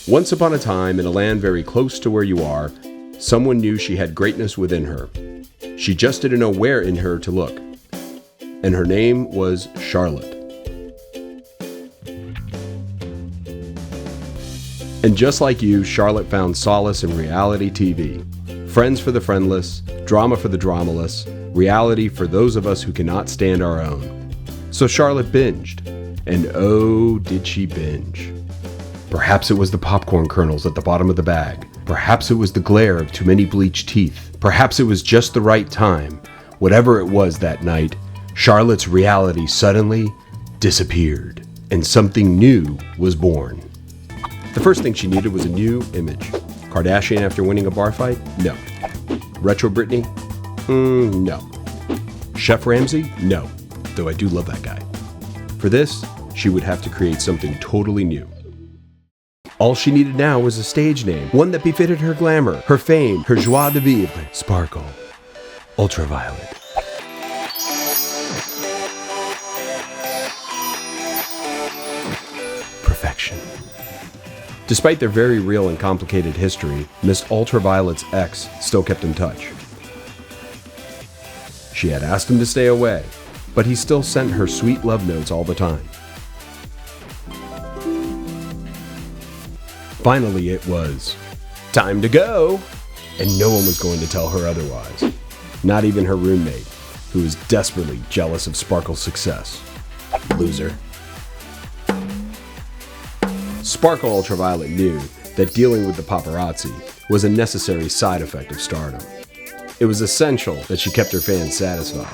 Once upon a time, in a land very close to where you are, someone knew she had greatness within her. She just didn't know where in her to look. And her name was Charlotte. And just like you, Charlotte found solace in reality TV. Friends for the friendless, drama for the dramaless, reality for those of us who cannot stand our own. So Charlotte binged. And oh, did she binge. Perhaps it was the popcorn kernels at the bottom of the bag. Perhaps it was the glare of too many bleached teeth. Perhaps it was just the right time. Whatever it was that night, Charlotte's reality suddenly disappeared, and something new was born. The first thing she needed was a new image. Kardashian after winning a bar fight? No. Retro Britney? No. Chef Ramsay? No. Though I do love that guy. For this, she would have to create something totally new. All she needed now was a stage name, one that befitted her glamour, her fame, her joie de vivre. Sparkle UltraViolet. Perfection. Despite their very real and complicated history, Miss UltraViolet's ex still kept in touch. She had asked him to stay away, but he still sent her sweet love notes all the time. Finally, it was time to go, and no one was going to tell her otherwise. Not even her roommate, who was desperately jealous of Sparkle's success. Loser. Sparkle UltraViolet knew that dealing with the paparazzi was a necessary side effect of stardom. It was essential that she kept her fans satisfied.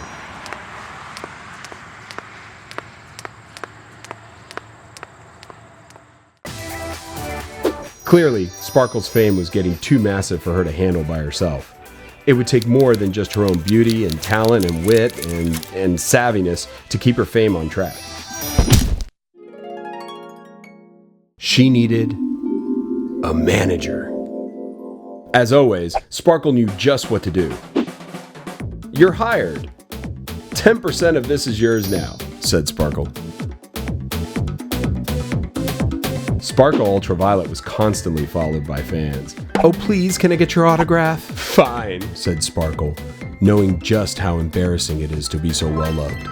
Clearly, Sparkle's fame was getting too massive for her to handle by herself. It would take more than just her own beauty and talent and wit and savviness to keep her fame on track. She needed a manager. As always, Sparkle knew just what to do. You're hired. 10% of this is yours now, said Sparkle. Sparkle UltraViolet was constantly followed by fans. Oh, please, can I get your autograph? Fine, said Sparkle, knowing just how embarrassing it is to be so well loved.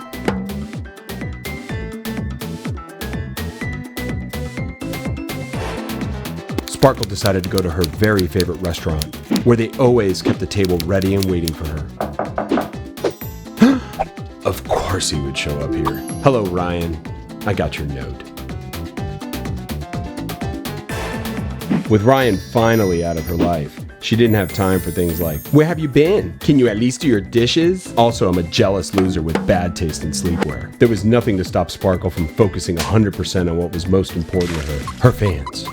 Sparkle decided to go to her very favorite restaurant, where they always kept the table ready and waiting for her. Of course he would show up here. Hello, Ryan. I got your note. With Ryan finally out of her life, she didn't have time for things like, where have you been? Can you at least do your dishes? Also, I'm a jealous loser with bad taste in sleepwear. There was nothing to stop Sparkle from focusing 100% on what was most important to her fans.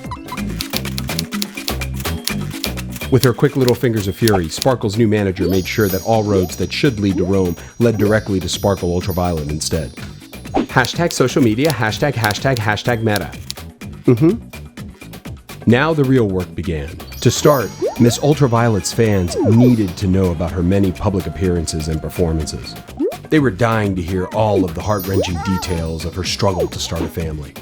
With her quick little fingers of fury, Sparkle's new manager made sure that all roads that should lead to Rome led directly to Sparkle UltraViolet instead. Hashtag social media, hashtag meta. Now the real work began. To start, Miss UltraViolet's fans needed to know about her many public appearances and performances. They were dying to hear all of the heart-wrenching details of her struggle to start a family.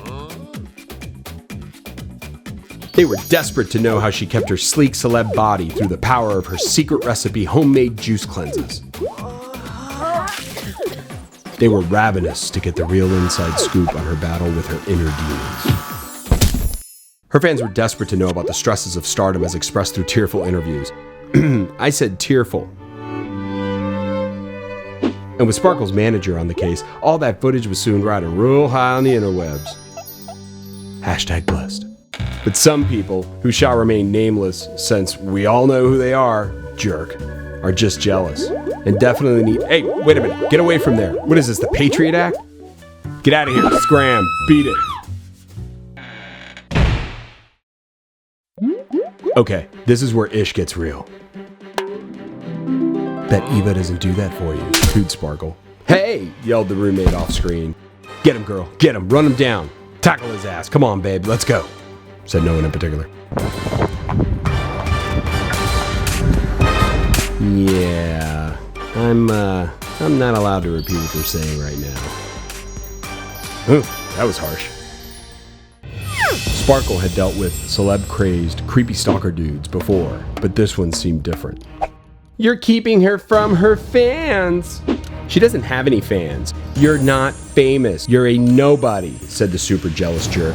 They were desperate to know how she kept her sleek celeb body through the power of her secret recipe homemade juice cleanses. They were ravenous to get the real inside scoop on her battle with her inner demons. Her fans were desperate to know about the stresses of stardom as expressed through tearful interviews. I said tearful. And with Sparkle's manager on the case, all that footage was soon riding real high on the interwebs. Hashtag blessed. But some people, who shall remain nameless since we all know who they are, jerk, are just jealous. And definitely need... Hey, wait a minute. Get away from there. What is this, the Patriot Act? Get out of here. Scram. Beat it. Okay, this is where ish gets real. Bet Eva doesn't do that for you, cooed Sparkle. Hey, yelled the roommate off screen. Get him, girl. Get him. Run him down. Tackle his ass. Come on, babe. Let's go. Said no one in particular. Yeah, I'm not allowed to repeat what they're saying right now. Ooh, that was harsh. Sparkle had dealt with celeb-crazed, creepy stalker dudes before, but this one seemed different. You're keeping her from her fans. She doesn't have any fans. You're not famous. You're a nobody, said the super jealous jerk.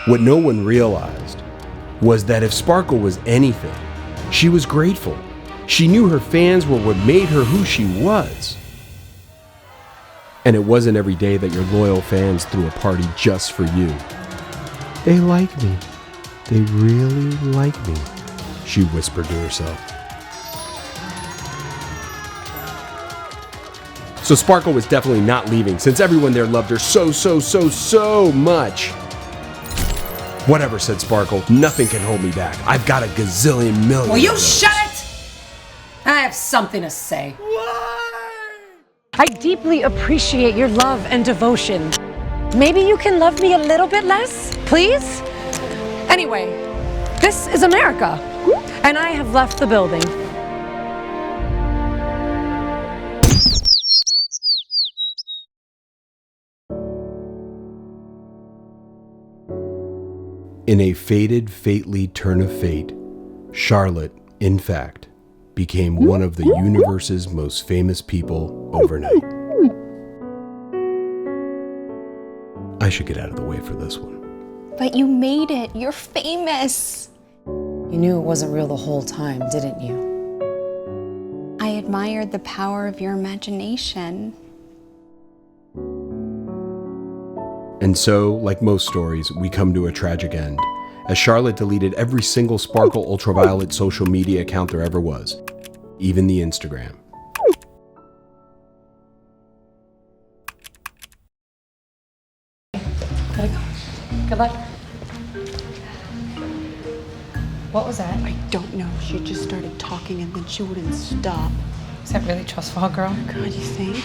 What no one realized was that if Sparkle was anything, she was grateful. She knew her fans were what made her who she was. And it wasn't every day that your loyal fans threw a party just for you. They like me. They really like me, she whispered to herself. So Sparkle was definitely not leaving, since everyone there loved her so much. Whatever, said Sparkle. Nothing can hold me back. I've got a gazillion million. Will you shut it? I have something to say. I deeply appreciate your love and devotion. Maybe you can love me a little bit less, please? Anyway, this is America, and I have left the building. In a fated, fately turn of fate, Charlotte, in fact, became one of the universe's most famous people overnight. I should get out of the way for this one. But you made it. You're famous. You knew it wasn't real the whole time, didn't you? I admired the power of your imagination. And so, like most stories, we come to a tragic end, as Charlotte deleted every single Sparkle UltraViolet social media account there ever was, even the Instagram. Gotta go. Good luck. What was that? I don't know. She just started talking and then she wouldn't stop. Is that really trustful, girl? God, you think?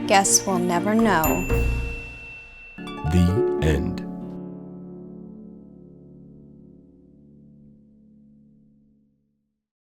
Guess we'll never know. The end.